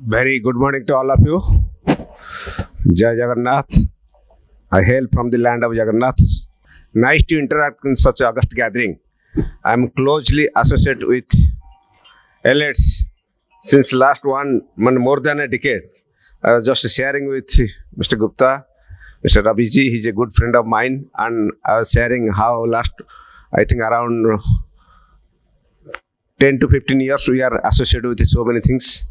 Very good morning to all of you. Jai Jagannath. I hail from the land of Jagannath. Nice to interact in such august gathering. I am closely associated with elites since last more than a decade. I was just sharing with Mr. Gupta, Mr. Rabiji. He's a good friend of mine, and I was sharing how I think around 10 to 15 years we are associated with so many things.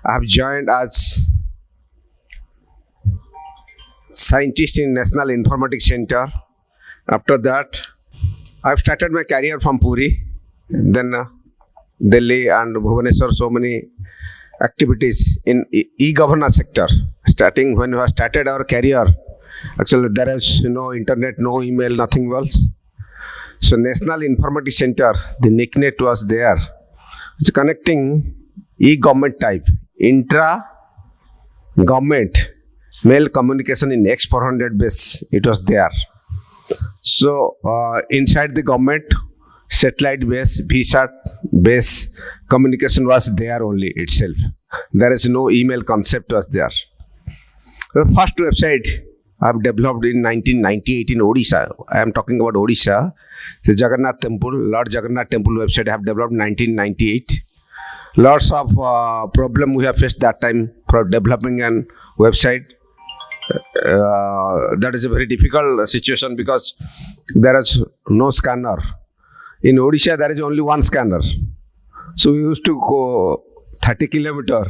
I have joined as scientist in National Informatics Center. After that, I've started my career from Puri, then Delhi and Bhubaneswar, so many activities in e-governance sector. Starting when we have started our career, actually there is no internet, no email, nothing else. So National Informatics Center, the nickname was there. It's connecting e-government type, intra-government mail communication in X400 base, it was there. So inside the government, satellite base, VSAT base communication was there only itself. There is no email concept was there. The first website I have developed in 1998 in Odisha. I am talking about Odisha. The Jagannath Temple, Lord Jagannath Temple website I have developed in 1998. Lots of problem we have faced that time for developing an website. That is a very difficult situation because there is no scanner. In Odisha, there is only one scanner. So we used to go 30 kilometers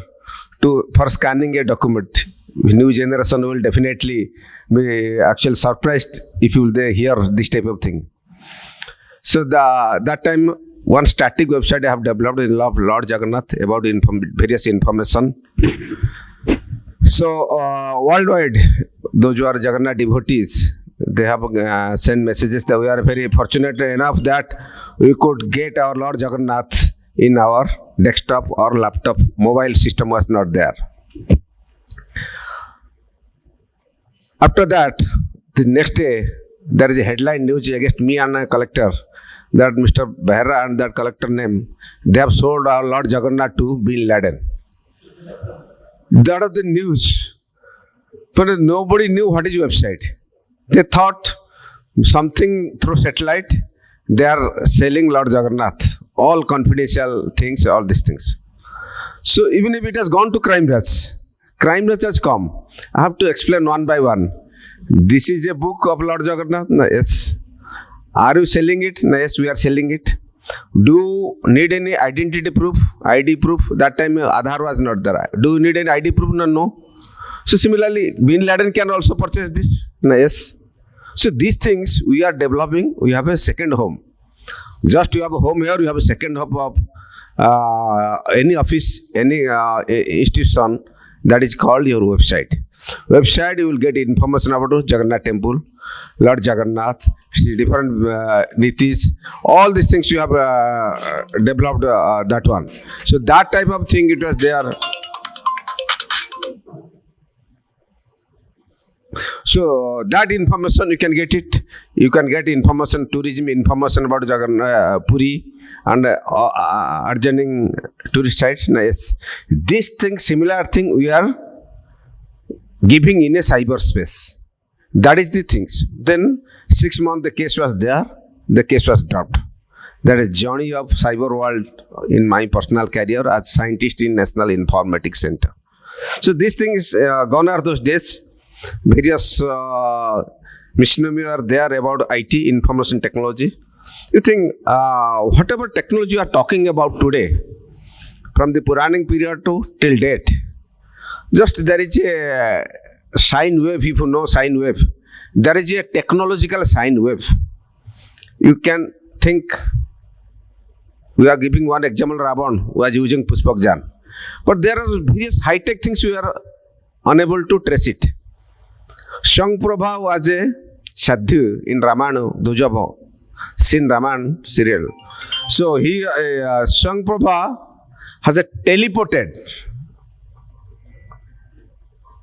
for scanning a document. New generation will definitely be actually surprised if you will hear this type of thing. So that time, one static website I have developed in Lord Jagannath about various information. So worldwide, those who are Jagannath devotees, they have sent messages that we are very fortunate enough that we could get our Lord Jagannath in our desktop or laptop. Mobile system was not there. After that, the next day, there is a headline news against me and a collector that Mr. Behra and that collector name, they have sold our Lord Jagannath to Bin Laden. That is the news. But nobody knew what is website. They thought something through satellite, they are selling Lord Jagannath. All confidential things, all these things. So even if it has gone to crime branch has come. I have to explain one by one. This is a book of Lord Jagannath? No, yes. Are you selling it? No, yes, we are selling it. Do you need any identity proof? ID proof? That time Aadhaar was not there. Do you need any ID proof? No. So similarly, Bin Laden can also purchase this? No, yes. So these things we are developing, we have a second home. Just you have a home here, you have a second home of any office, any institution. That is called your website. Website, you will get information about Jagannath Temple, Lord Jagannath, different nitis, all these things you have developed that one. So that type of thing it was there. So that information you can get it. You can get information, tourism information about Jagannath, Puri and adjoining tourist sites. Yes. This thing, similar thing we are giving in a cyberspace. That is the things. Then 6 months the case was there. The case was dropped. That is journey of cyber world in my personal career as scientist in National Informatics Center. So these things gone are those days. Various missionary are there about IT, information technology. You think whatever technology you are talking about today, from the Puranic period to till date, just there is a sine wave, if you know sine wave, there is a technological sine wave. You can think, we are giving one example, Ravan was using Pushpak-Jan. But there are various high-tech things we are unable to trace it. Shangprabha was a sadhu in Ramayana, Dujabha, Sin Raman serial. So he, Shangprabha has a teleported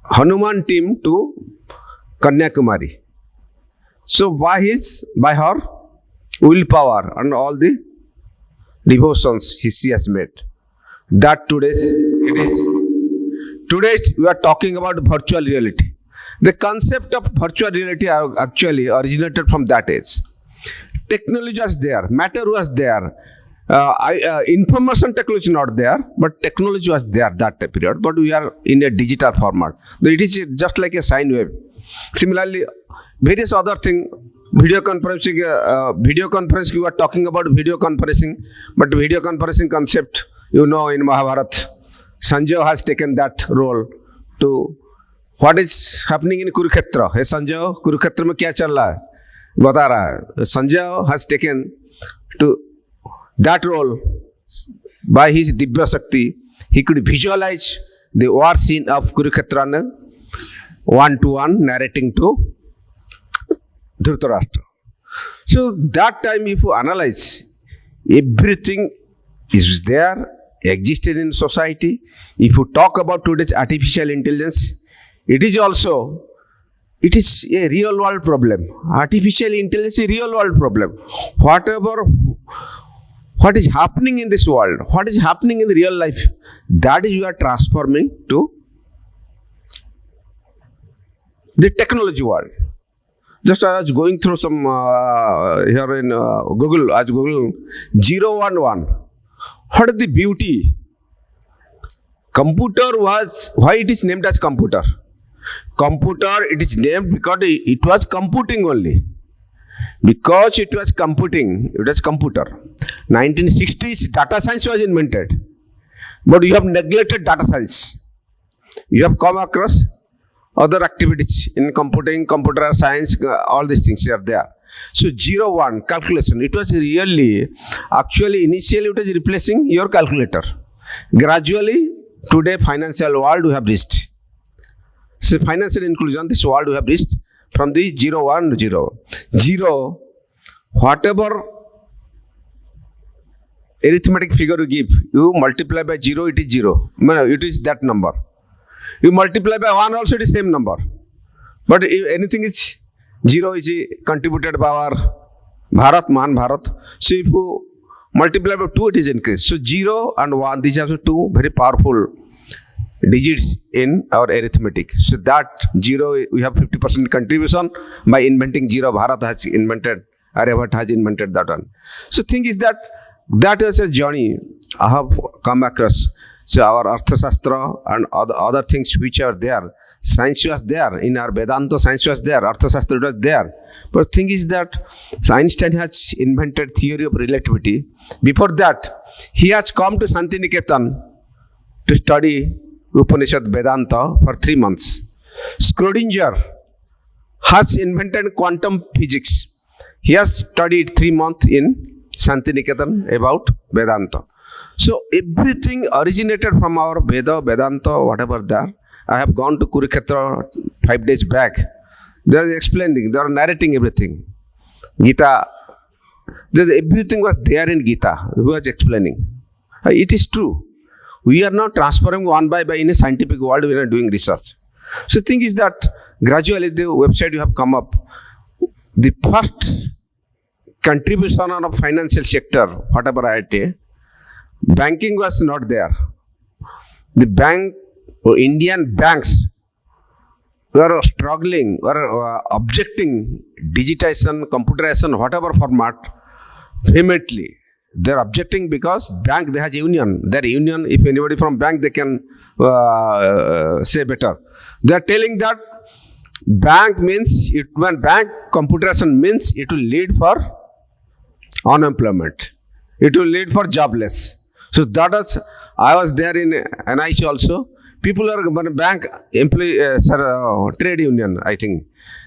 Hanuman team to Kanyakumari. So by her willpower and all the devotions she has made, that today it is today we are talking about virtual reality. The concept of virtual reality actually originated from that age. Technology was there, matter was there, information technology not there, but technology was there that period. But we are in a digital format. It is just like a sine wave. Similarly, various other things. Video conferencing, we are talking about video conferencing, but video conferencing concept, in Mahabharata, Sanjay has taken that role to what is happening in Kurukshetra. Hey Sanjay, Kurukshetra mein kya chal raha hai? Bata raha hai. Sanjay has taken to that role by his Divya Shakti. He could visualize the war scene of Kurukshetra one-to-one narrating to Dhritarashtra. So that time if you analyze, everything is there, existed in society. If you talk about today's artificial intelligence, it is a real world problem. Artificial intelligence is a real world problem. What is happening in this world, what is happening in the real life, that is we are transforming to the technology world. Just I was going through some here in Google, as Google 011. What is the beauty? Computer was, why it is named as computer? Computer, it is named because it was computing only. Because it was computing, it was computer. 1960s, data science was invented. But you have neglected data science. You have come across other activities in computing, computer science, all these things are there. So 01, calculation, it was really, actually initially it was replacing your calculator. Gradually, today financial world we have reached. So financial inclusion, this world we have reached from the 01 to 0. Whatever arithmetic figure you give, you multiply by 0, it is 0. It is that number. You multiply by 1 also, it is same number. But if anything is 0 is contributed by our Bharat, Mahan Bharat. So if you multiply by 2, it is increased. So 0 and 1, these are two very powerful digits in our arithmetic. So that 0, we have 50% contribution by inventing 0. Bharat has invented, Aryabhat has invented that one. So thing is that is a journey I have come across. So our Arthashastra and other things which are there, science was there, in our Vedanta science was there, Arthashastra was there. But the thing is that Einstein has invented theory of relativity. Before that, he has come to Santiniketan to study Upanishad Vedanta for 3 months. Schrodinger has invented quantum physics. He has studied 3 months in Santiniketan about Vedanta. So everything originated from our Veda, Vedanta, whatever there. I have gone to Kurukshetra 5 days back. They are explaining, they are narrating everything. Gita, everything was there in Gita. Who was explaining? It is true. We are not transforming one by in a scientific world. We are doing research. So the thing is that gradually the website you have come up, the first contribution on a financial sector, whatever I take, banking was not there. The bank or Indian banks were struggling, were objecting digitization, computerization, whatever format, vehemently. They're objecting because bank, they has union. Their union, if anybody from bank, they can say better. They're telling that bank means, when bank computerization means, it will lead for unemployment. It will lead for jobless. So that was, I was there in NIC also. People are bank employee, trade union, I think.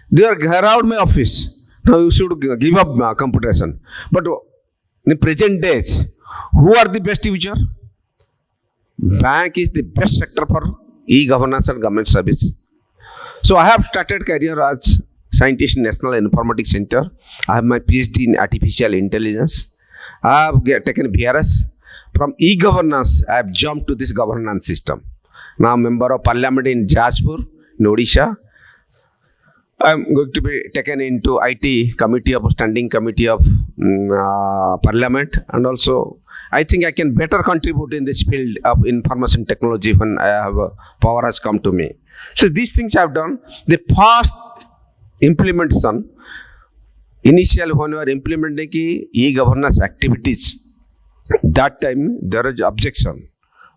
They are around my office. Now you should give up computerization. But in the present days, who are the best user? Bank is the best sector for e-governance and government service. So I have started career as scientist in National Informatics Center. I have my PhD in artificial intelligence. I have taken VRS. From e-governance, I have jumped to this governance system. Now member of parliament in Jajpur, in Odisha. I'm going to be taken into IT committee of standing committee of parliament, and also I think I can better contribute in this field of information technology when I have power has come to me. So these things I've done. The past implementation, initial when we are implementing e-governance activities, that time there is objection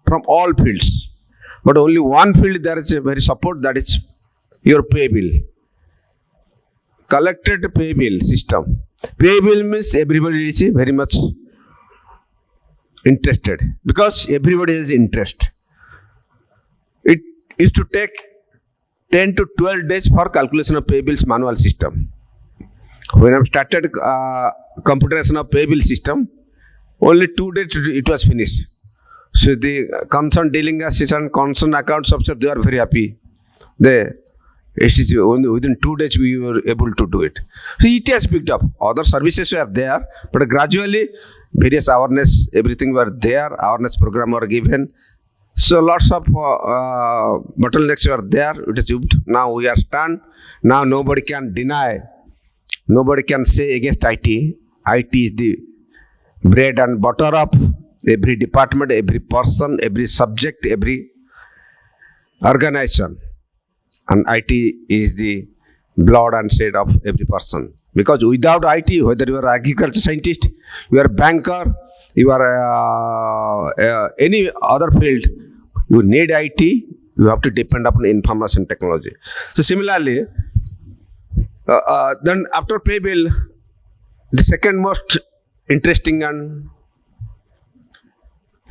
from all fields, but only one field there is a very support, that is your pay bill. Collected pay bill system. Pay bill means everybody is very much interested because everybody has interest. It is to take 10 to 12 days for calculation of pay bills manual system. When I started computerization of pay bill system, only 2 days it was finished. So the concerned dealing assistant, concerned accounts officer, they are very happy. Only within 2 days we were able to do it. So it has picked up. Other services were there, but gradually various awareness, everything were there. Awareness program were given. So lots of bottlenecks were there. It is used. Now we are stunned. Now nobody can deny. Nobody can say against IT. IT is the bread and butter of every department, every person, every subject, every organization. And IT is the blood and sweat of every person. Because without IT, whether you are agriculture scientist, you are banker, you are any other field, you need IT, you have to depend upon information technology. So similarly, then after pay bill, the second most interesting and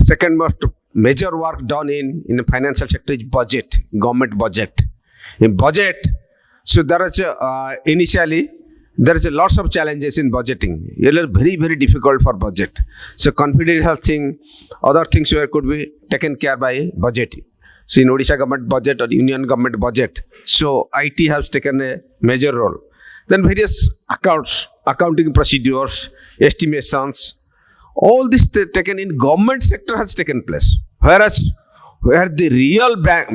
second most major work done in the financial sector is budget, government budget. In budget, so there is initially there is a lots of challenges in budgeting. It is very, very difficult for budget. So confidential thing, other things where could be taken care by budget. So in Odisha government budget or union government budget, so IT has taken a major role. Then various accounts, accounting procedures, estimations, all this taken in government sector has taken place. Whereas where the real bank,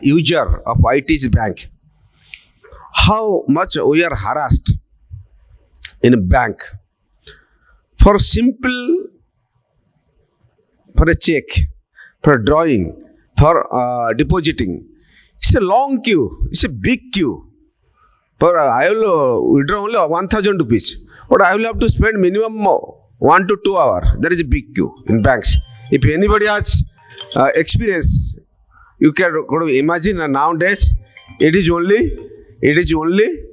user of IT is bank, how much we are harassed in a bank for simple, for a check, for a drawing, for depositing. It's a long queue. It's a big queue. For I will withdraw only 1,000 rupees, but I will have to spend minimum 1 to 2 hours. There is a big queue in banks. If anybody has experience, you can imagine nowadays it is only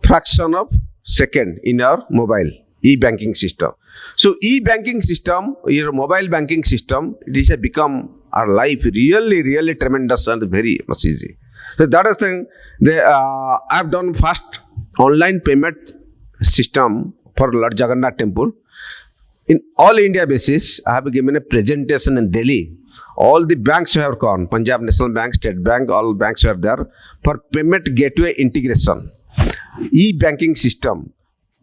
fraction of second in our mobile e-banking system. So e-banking system, your mobile banking system, it is become our life really tremendous and very much easy. So that is the thing. I have done first online payment system for Lord Jagannath temple. In all India basis, I have given a presentation in Delhi. All the banks have gone, Punjab National Bank, State Bank, all banks are there for payment gateway integration. E-banking system,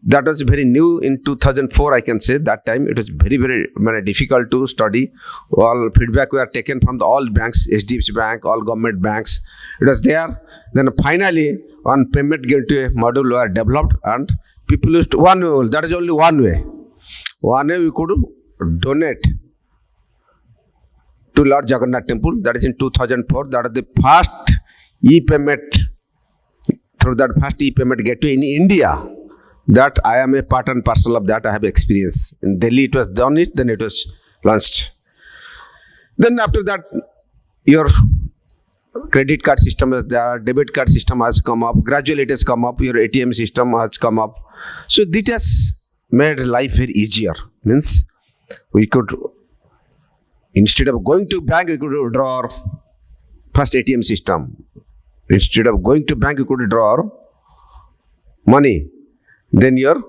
that was very new in 2004, I can say. That time it was very difficult to study. All feedback were taken from all banks, HDFC Bank, all government banks. It was there. Then finally, one payment gateway module were developed and people used one way. That is only one way. One way we could donate to Lord Jagannath temple. That is in 2004. That is the first e-payment, through that first e-payment gateway in India. That I am a part and parcel of that. I have experience. In Delhi it was done it, then it was launched. Then after that, your credit card system is there, debit card system has come up, gradually it has come up, your ATM system has come up. So this has made life very easier. Means we could, instead of going to bank, we could draw our first ATM system. Instead of going to bank, you could draw our money. Then your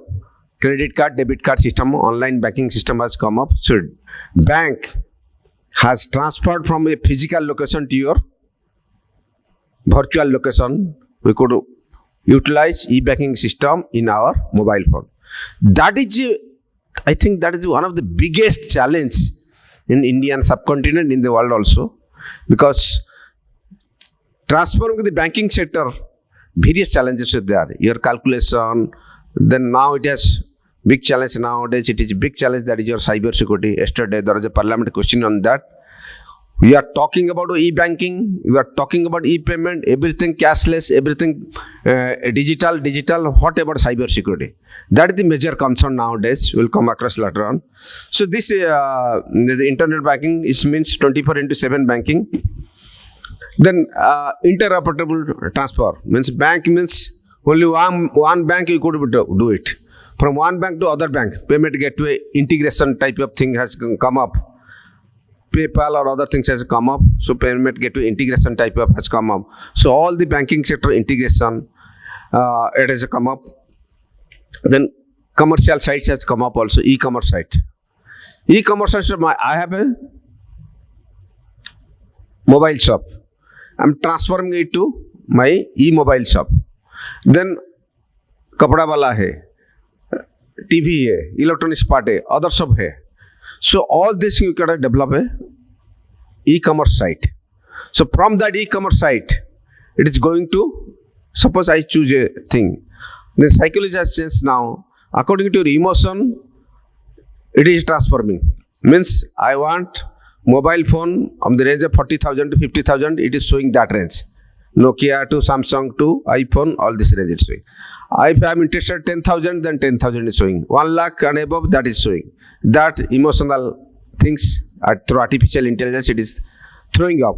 credit card, debit card system, online banking system has come up. So bank has transferred from a physical location to your virtual location. We could utilize e-banking system in our mobile phone. That is, I think that is one of the biggest challenge in Indian subcontinent, in the world also, because transforming the banking sector various challenges are there. Your calculation, then now it has big challenge nowadays. It is big challenge, that is your cyber security. Yesterday there was a parliament question on that. We are talking about e-banking, we are talking about e-payment, everything cashless, everything digital. What about cyber security? That is the major concern nowadays. We'll come across later on. So this the internet banking means 24/7 banking. Then interoperable transfer means bank means only one bank you could do it. From one bank to other bank, payment gateway integration type of thing has come up. PayPal or other things has come up. So payment gateway integration type of has come up. So all the banking sector integration, it has come up. Then commercial sites has come up also, e-commerce site. E-commerce site, I have a mobile shop. I'm transferring it to my e-mobile shop. Then kapda wala hai, TV hai, electronics part hai, other sub hai. So all this you can develop a e-commerce site. So from that e-commerce site, it is going to, suppose I choose a thing. Then psychology has changed now. According to your emotion, it is transforming. Means I want mobile phone on the range of 40,000 to 50,000. It is showing that range. Nokia to Samsung to iPhone, all this range is showing. If I am interested 10,000, then 10,000 is showing. 1 lakh and above, that is showing. That emotional things through artificial intelligence, it is throwing up.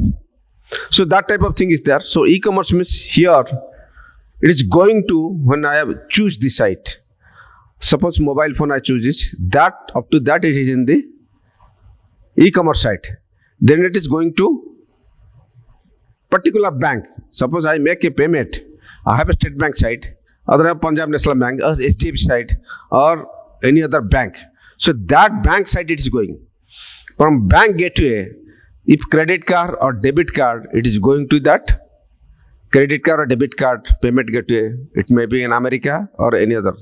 So that type of thing is there. So e-commerce means here, it is going to, when I have choose the site, suppose mobile phone I choose this, that up to that it is in the e-commerce site. Then it is going to particular bank. Suppose I make a payment, I have a State Bank site, other have Punjab National Bank, or HDFC site, or any other bank. So that bank site it is going. From bank gateway, if credit card or debit card, it is going to that credit card or debit card payment gateway. It may be in America or any other.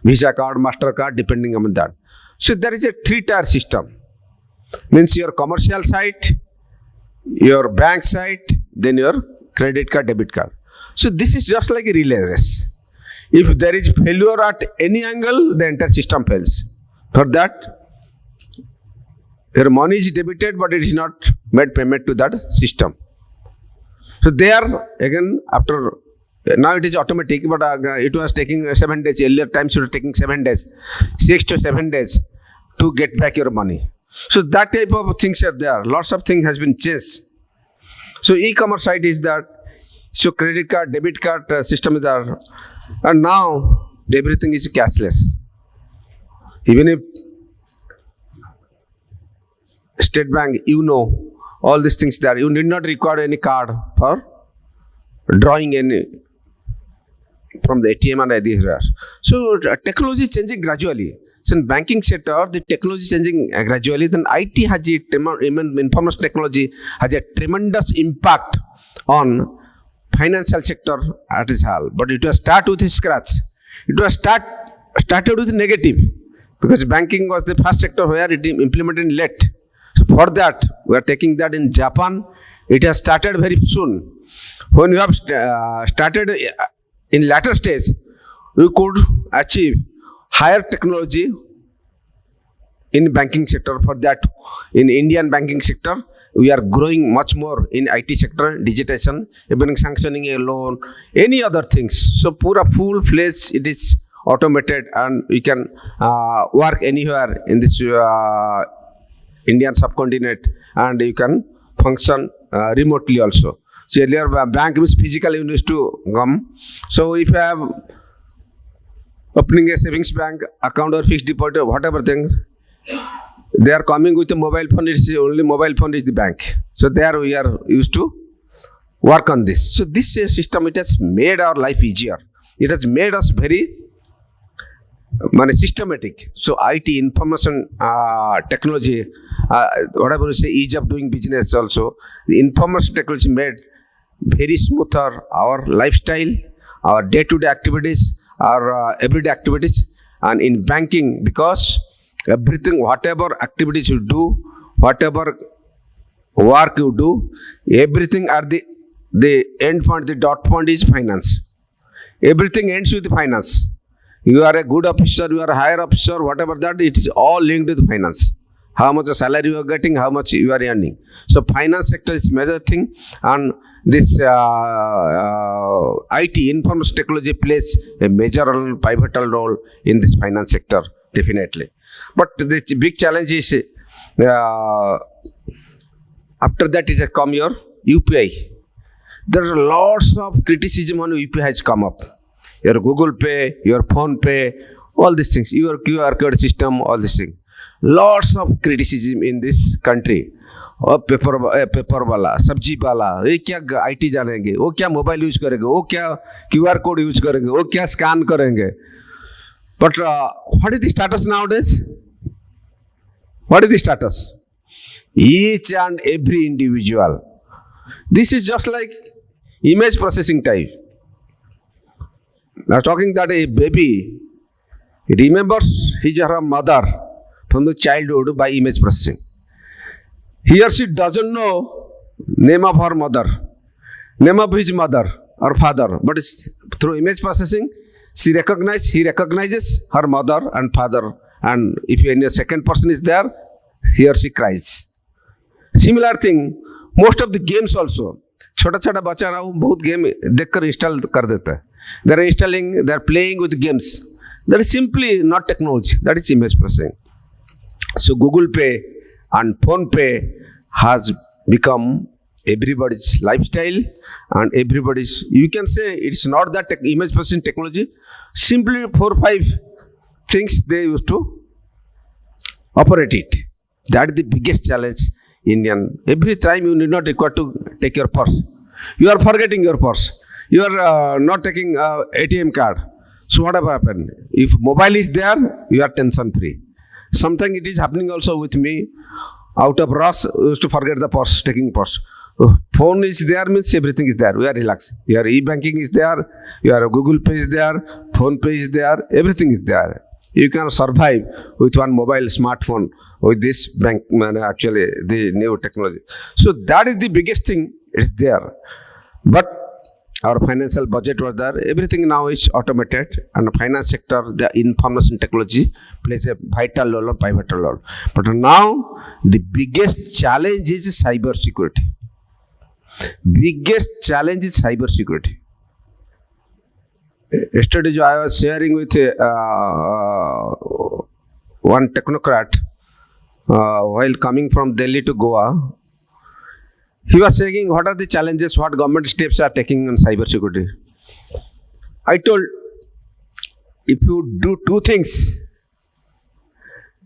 Visa card, MasterCard, depending on that. So there is a 3-tier system. Means your commercial site, your bank site, then your credit card, debit card. So this is just like a relay race. If there is failure at any angle, the entire system fails. For that, your money is debited, but it is not made payment to that system. So there, again, after, now it is automatic, but it was taking 7 days. Earlier times it was taking 7 days, 6 to 7 days to get back your money. So that type of things are there. Lots of things has been changed. So e-commerce site is that. So credit card, debit card system is there. And now everything is cashless. Even if State Bank, you know, all these things there. You need not require any card for drawing any from the ATM and other. So technology is changing gradually. So in banking sector, the technology is changing gradually. Then IT has information technology has a tremendous impact on financial sector at its whole. But it was start with scratch. It was started with negative, because banking was the first sector where it implemented late. So for that, we are taking that in Japan. It has started very soon. When you have started in latter stage, we could achieve higher technology in banking sector. For that, in Indian banking sector, we are growing much more in IT sector, digitization, even sanctioning a loan, any other things. So pura full-fledged, it is automated, and we can work anywhere in this Indian subcontinent, and you can function remotely also. So earlier bank was physical, you used to come. So if you have opening a savings bank account or fixed deposit or whatever things, they are coming with a mobile phone. It's only mobile phone is the bank. So there we are used to work on this. So this system, it has made our life easier. It has made us very systematic. So IT, information technology, whatever you say, ease of doing business also. The information technology made very smoother our lifestyle, our day-to-day activities, our everyday activities. And in banking, because everything, whatever activities you do, whatever work you do, everything at the the end point, the dot point is finance. Everything ends with finance. You are a good officer, you are a higher officer, whatever that, it is all linked with finance. How much salary you are getting, how much you are earning. So finance sector is major thing, and this IT, information technology, plays a major role, pivotal role in this finance sector, definitely. But the big challenge is, after that is come your UPI. There are lots of criticism on UPI has come up. Your Google Pay, your Phone Pay, all these things, your QR code system, all these things. Lots of criticism in this country. Paper वाला, सब्जी वाला, ये क्या IT जानेंगे, वो क्या mobile use करेंगे, वो क्या QR कोड यूज करेंगे, वो क्या स्कैन करेंगे. But what is the status nowadays? What is the status? Each and every individual. This is just like image processing type. Now talking that a baby remembers his or her mother from the childhood by image processing. He or she doesn't know name of her mother, name of his mother or father, but through image processing, he recognizes her mother and father, and if any second person is there, he or she cries. Similar thing, most of the games also, छोटा छोटा बच्चा ना वो बहुत game देखकर install कर देता है. They are installing, they are playing with games. That is simply not technology. That is image processing. So Google Pay and Phone Pay has become everybody's lifestyle and everybody's. You can say it's not that image processing technology. Simply 4 or 5 things they used to operate it. That is the biggest challenge. Indian. Every time you need not require to take your purse. You are forgetting your purse. You are not taking ATM card. So what will happen? If mobile is there, you are tension free. Sometimes it is happening also with me. Out of rush, we used to forget the purse, taking purse. Phone is there means everything is there. We are relaxed. Your e-banking is there. Your Google Pay is there. Phone Pay is there. Everything is there. You can survive with one mobile smartphone with this bank, actually the new technology. So that is the biggest thing. It's there. But our financial budget was there. Everything now is automated, and the finance sector, the information technology plays a vital role or pivotal role. But now the biggest challenge is cyber security. Biggest challenge is cyber security. Yesterday, I was sharing with one technocrat while coming from Delhi to Goa. He was saying, what are the challenges, what government steps are taking on cyber security? I told, if you do 2 things,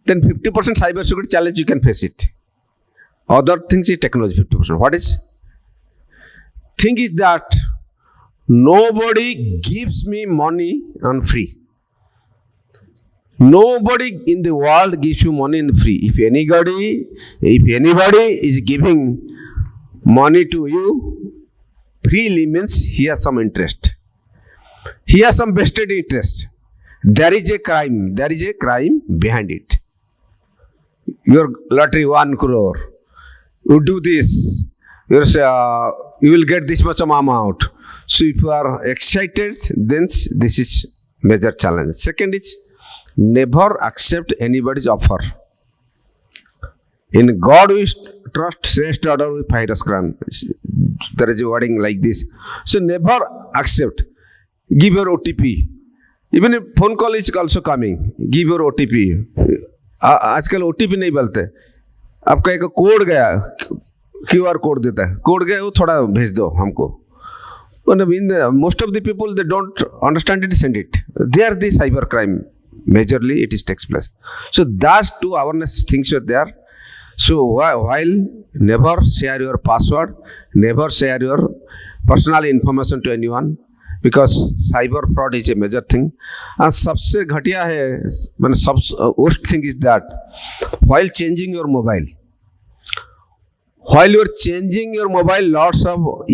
then 50% cyber security challenge you can face it. Other things is technology 50%. What is? Thing is that nobody gives me money on free. Nobody in the world gives you money in free. If anybody is giving money to you freely, means he has some interest. He has some vested interest. There is a crime. There is a crime behind it. Your lottery 1 crore. You do this. You will get this much amount. So if you are excited, then this is major challenge. Second is, never accept anybody's offer. In God we trust, shrestha order with virus kran. There is a wording like this. So never accept. Give your OTP. Even if phone call is also coming, give your OTP. आजकल OTP नहीं बोलते. आपका एक code गया, QR code देता है. Code गया वो थोड़ा भेज दो हमको. But most of the people, they don't understand it, send it. They are the cyber crime. Majorly it is takes place. So that's 2 awareness things were there. So while never share your password, never share your personal information to anyone, because cyber fraud is a major thing. And सबसे घटिया है, मैंने सब worst thing is that while changing your mobile, while you are changing your mobile, lots of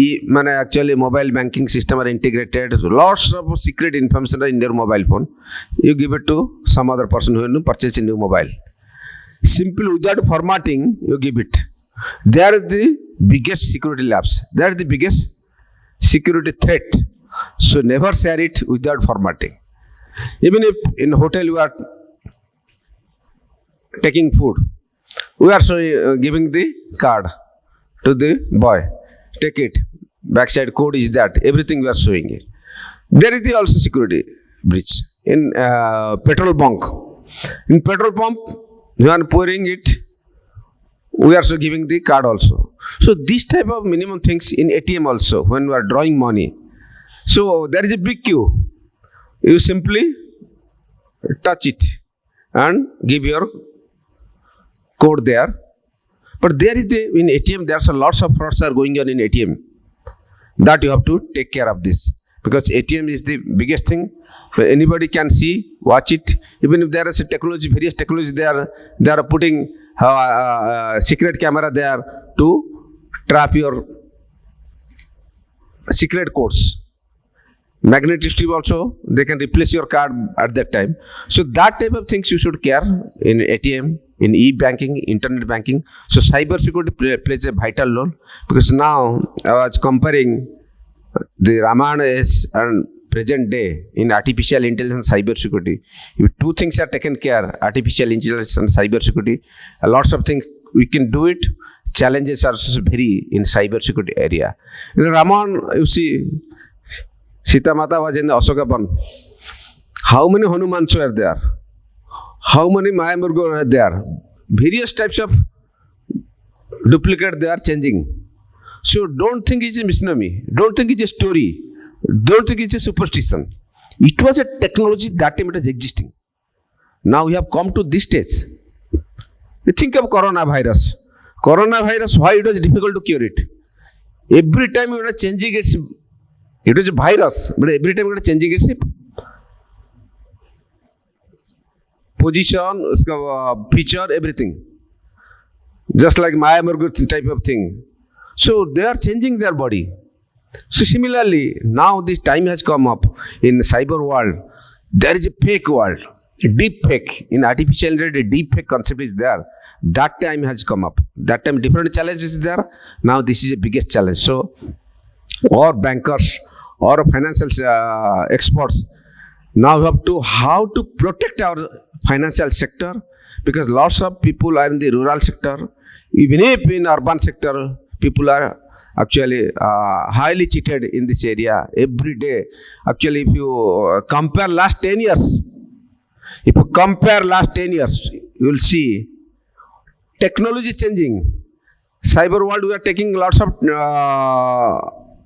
actually mobile banking system are integrated. Lots of secret information are in your mobile phone. You give it to some other person who will purchase a new mobile. Simply without formatting, you give it. They are the biggest security labs. They are the biggest security threat. So never share it without formatting. Even if in hotel you are taking food, we are giving the card to the boy. Take it. Backside code is that. Everything we are showing it. There is also security breach. In petrol bunk. In petrol pump, you are pouring it. We are giving the card also. So this type of minimum things in ATM also when we are drawing money. So there is a big queue. You simply touch it and give your code there. But there is in ATM, there's a lots of frauds are going on in ATM. That you have to take care of this. Because ATM is the biggest thing. Anybody can see, watch it. Even if there is a technology, various technology they are putting secret camera there to trap your secret codes. Magnetic strip also, they can replace your card at that time. So that type of things you should care in ATM, in e-banking, internet banking. So cyber security plays a vital role, because now I was comparing the Ramayana is and present day in artificial intelligence cyber security. If two things are taken care, artificial intelligence and cyber security, lots of things we can do it. Challenges are very in cyber security area. In Ramayana, you see, Sita Mata was in the Asokapan. How many Hanumans were there? How many Mayamurgo were there? Various types of duplicate they are changing. So don't think it's a misnomer. Don't think it's a story. Don't think it's a superstition. It was a technology that time it was existing. Now we have come to this stage. You think of coronavirus. Coronavirus, why it was difficult to cure it? Every time it was changing its, it was a virus, but every time it was changing its position, feature, everything. Just like Maya Murgu type of thing. So they are changing their body. So similarly, now this time has come up in the cyber world. There is a fake world, a deep fake. In artificial intelligence, a deep fake concept is there. That time has come up. That time different challenges is there. Now this is the biggest challenge. So or bankers or financial experts now have to how to protect our financial sector, because lots of people are in the rural sector. Even if in urban sector, people are actually highly cheated in this area every day. Actually, if you compare last 10 years, you will see technology changing. Cyber world, we are taking lots of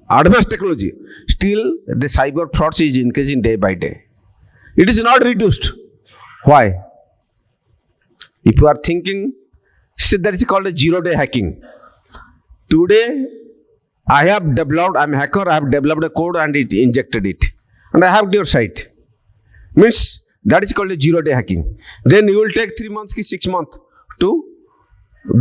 advanced technology. Still, the cyber frauds is increasing day by day. It is not reduced. Why? If you are thinking, that is called a zero-day hacking. Today, I am a hacker, I have developed a code and it injected it. And I have your site. Means that is called a zero-day hacking. Then you will take 3 months, 6 months to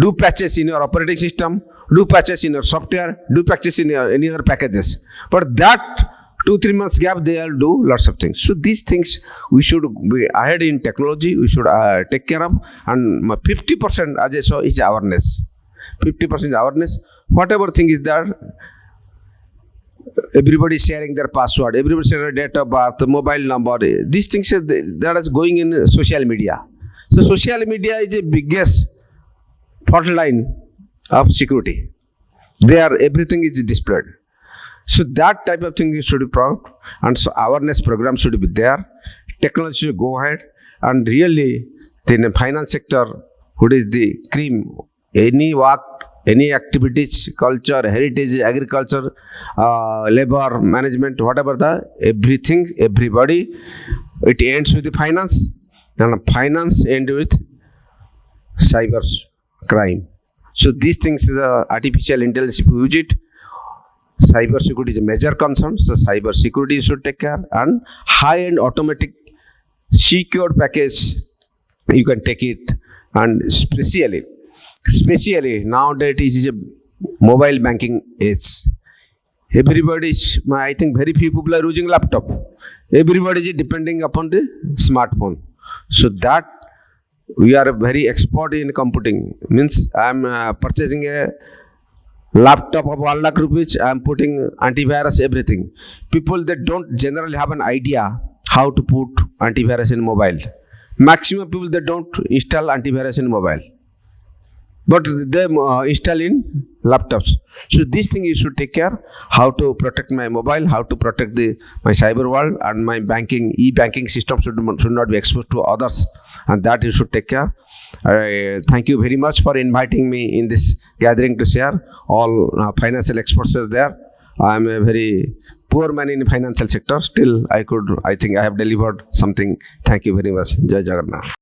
do patches in your operating system, do patches in your software, do patches in your any other packages. But that 2-3 months gap, they will do lots of things. So these things we should be ahead in technology, we should take care of. And 50% as I saw is awareness. 50% awareness. Whatever thing is there, everybody is sharing their password, everybody sharing their date of birth, mobile number. These things that is going in social media. So social media is the biggest fault line of security. There everything is displayed. So that type of thing should be proud, and so awareness program should be there. Technology should go ahead, and really the finance sector, what is the cream, any work, any activities, culture, heritage, agriculture, labor, management, whatever everything, everybody, it ends with the finance, and finance ends with cyber crime. So these things, artificial intelligence, if you use it, cyber security is a major concern. So cyber security should take care, and high-end automatic secured package, you can take it, and especially nowadays it is a mobile banking is. Everybody is, I think very few people are using laptop. Everybody is depending upon the smartphone. So that we are very expert in computing. Means I am purchasing a laptop of 1 lakh rupees, I am putting antivirus, everything. People that don't generally have an idea how to put antivirus in mobile. Maximum people that don't install antivirus in mobile, but they install in laptops. So this thing you should take care how to protect my mobile, how to protect my cyber world, and my e-banking system should not be exposed to others, and that you should take care. Thank you very much for inviting me in this gathering to share. All financial experts are there. I am a very poor man in the financial sector. Still, I think I have delivered something. Thank you very much. Jai Jagannath.